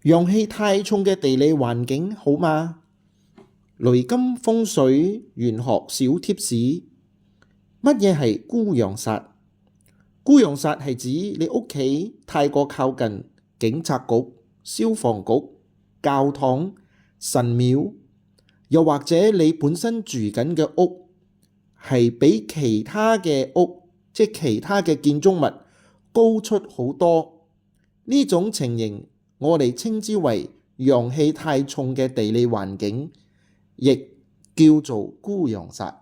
陽氣太重嘅地理環境好嗎？雷金風水玄學小貼士：乜嘢係孤陽煞？孤陽煞係指你屋企太過靠近警察局、消防局、教堂、神廟，又或者你本身住緊嘅屋係比其他嘅屋，即其他嘅建築物高出好多。呢種情形我哋稱之為陽氣太重嘅地理環境，亦叫做孤陽煞。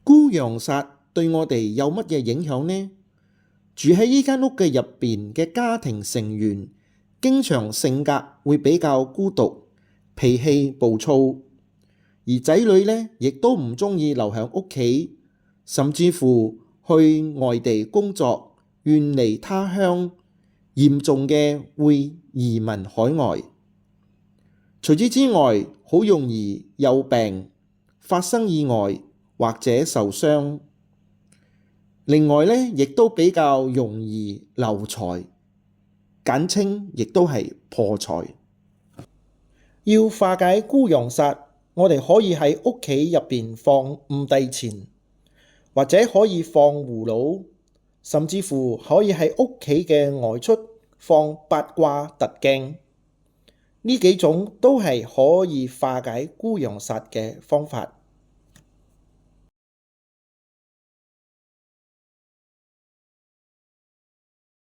孤陽煞對我哋有乜嘢影響呢？住喺呢間屋嘅入邊嘅家庭成員，經常性格會比較孤獨，脾氣暴躁，而仔女呢亦都唔中意留喺屋企，甚至乎去外地工作，遠離他鄉，嚴重嘅會移民海外。除此之外，好容易有病、發生意外或者受傷。另外呢，亦都比較容易流財，簡稱亦都係破財。要化解孤陽煞，我哋可以喺屋企入邊放五帝錢，或者可以放葫蘆，甚至乎可以喺屋企嘅外出放八卦凸鏡。呢幾種都係可以化解孤陽煞嘅方法。